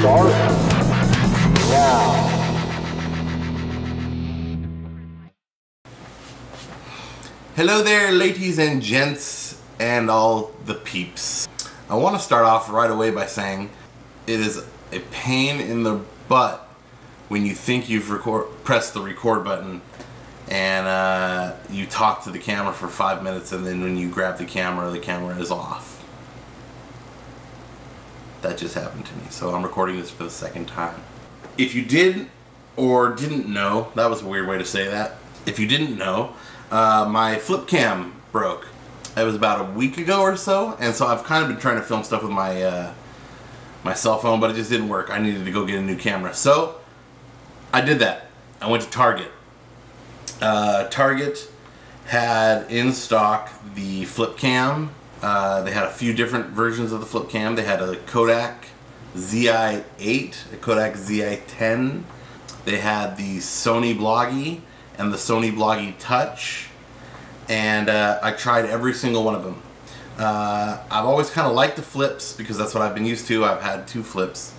Start now. Hello there, ladies and gents, and all the peeps. I want to start off right away by saying it is a pain in the butt when you think you've pressed the record button and you talk to the camera for 5 minutes, and then when you grab the camera is off. That just happened to me, so I'm recording this for the second time. If you did or didn't know, that was a weird way to say that. If you didn't know, my flip cam broke. It was about a week ago or so, and so I've kind of been trying to film stuff with my my cell phone, but it just didn't work. I needed to go get a new camera, so I did that. I went to Target. Target had in stock the flip cam. They had a few different versions of the flip cam. They had a Kodak ZI-8, a Kodak ZI-10. They had the Sony Bloggie and the Sony Bloggie Touch, and I tried every single one of them. I've always kind of liked the flips because that's what I've been used to. I've had 2 flips,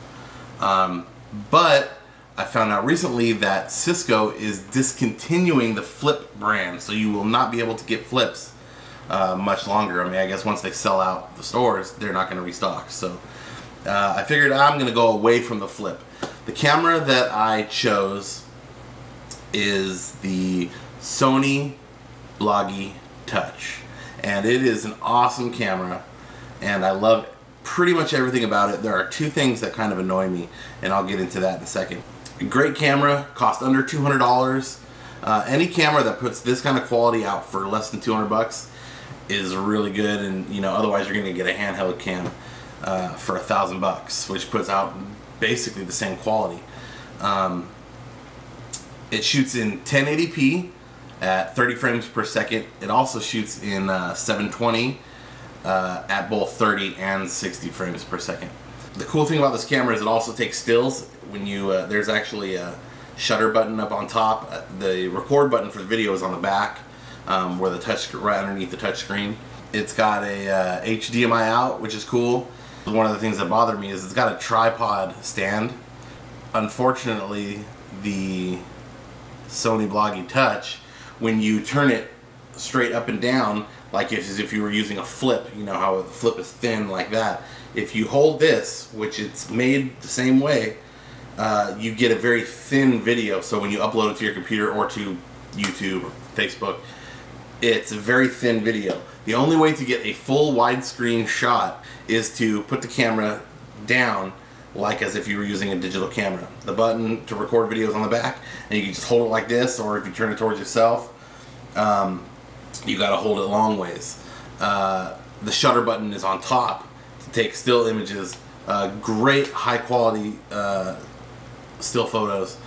but I found out recently that Cisco is discontinuing the flip brand, so you will not be able to get flips much longer. I mean, I guess once they sell out the stores, they're not going to restock. So I figured I'm going to go away from the flip. The camera that I chose is the Sony Bloggie Touch, and it is an awesome camera, and I love pretty much everything about it. There are 2 things that kind of annoy me, and I'll get into that in a second. A great camera, cost under $200. Any camera that puts this kind of quality out for less than 200 bucks is really good, and you know, otherwise you're going to get a handheld cam for $1,000 bucks, which puts out basically the same quality. It shoots in 1080p at 30 frames per second. It also shoots in 720 at both 30 and 60 frames per second. The cool thing about this camera is it also takes stills. When you there's actually a shutter button up on top. The record button for the video is on the back, where the touch, right underneath the touch screen. It's got a HDMI out, which is cool. One of the things that bothered me is it's got a tripod stand. Unfortunately, the Sony Bloggie Touch, when you turn it straight up and down, like as if you were using a flip, you know how the flip is thin like that. If you hold this, which it's made the same way, you get a very thin video. So when you upload it to your computer or to YouTube or Facebook, it's a very thin video. The only way to get a full widescreen shot is to put the camera down like as if you were using a digital camera. The button to record videos on the back, and you can just hold it like this, or if you turn it towards yourself, you gotta hold it long ways. The shutter button is on top to take still images, great high quality still photos.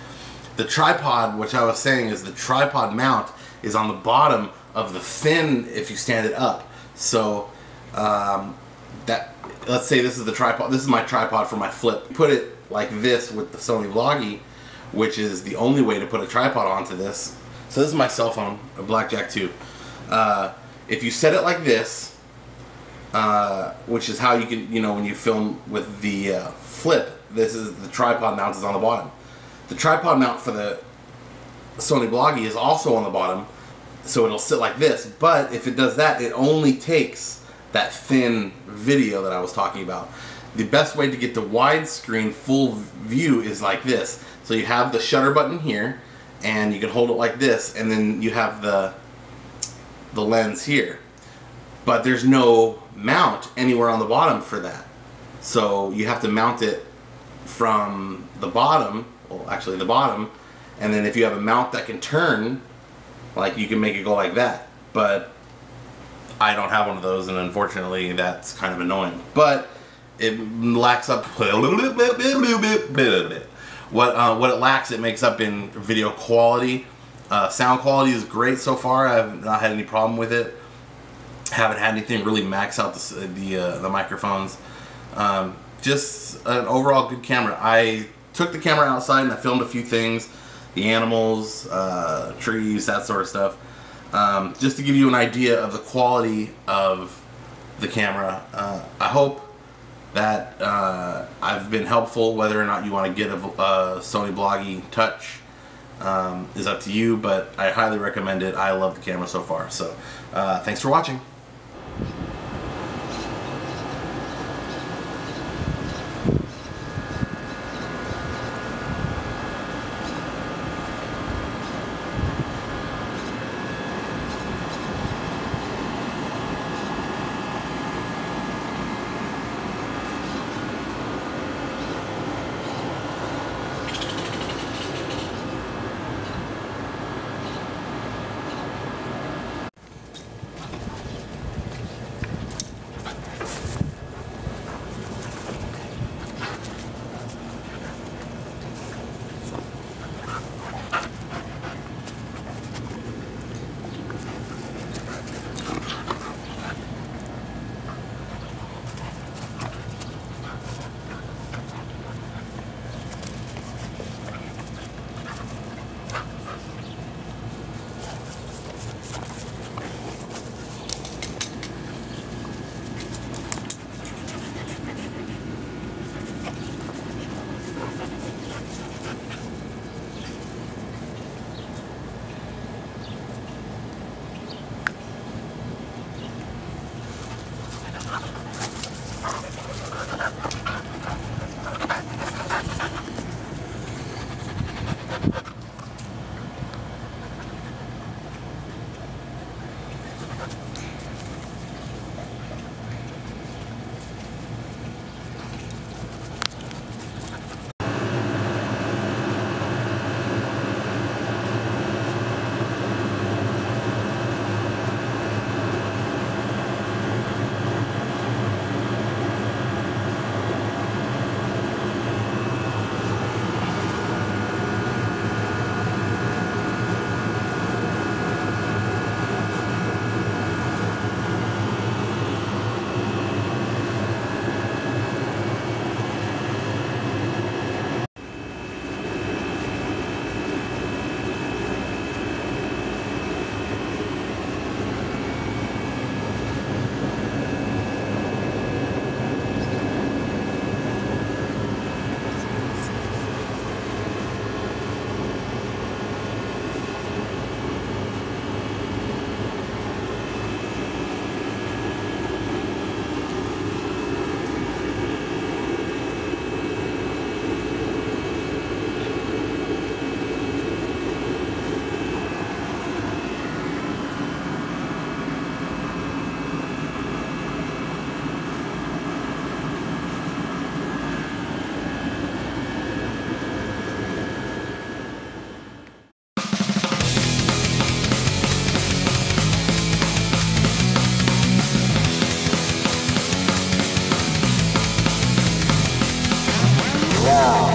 The tripod, which I was saying is the tripod mount, is on the bottom of the fin if you stand it up. So let's say this is the tripod. This is my tripod for my flip. Put it like this with the Sony Bloggie, which is the only way to put a tripod onto this. So this is my cell phone, a Blackjack 2. If you set it like this, which is how you can, you know, when you film with the flip, this is the tripod mount is on the bottom. The tripod mount for the Sony Bloggie is also on the bottom, so it'll sit like this. But if it does that, it only takes that thin video that I was talking about. The best way to get the widescreen full view is like this. So you have the shutter button here, and you can hold it like this, and then you have the lens here. But there's no mount anywhere on the bottom for that. So you have to mount it from the bottom, well actually the bottom, and then if you have a mount that can turn, like you can make it go like that. But I don't have one of those, and unfortunately that's kind of annoying. But it lacks up what it lacks, it makes up in video quality. Sound quality is great so far. I've not had any problem with it. Haven't had anything really max out the microphones. Just an overall good camera. I took the camera outside and I filmed a few things, the animals, trees, that sort of stuff. Just to give you an idea of the quality of the camera. I hope that I've been helpful. Whether or not you want to get a Sony Bloggie Touch is up to you, but I highly recommend it. I love the camera so far. So thanks for watching. Now.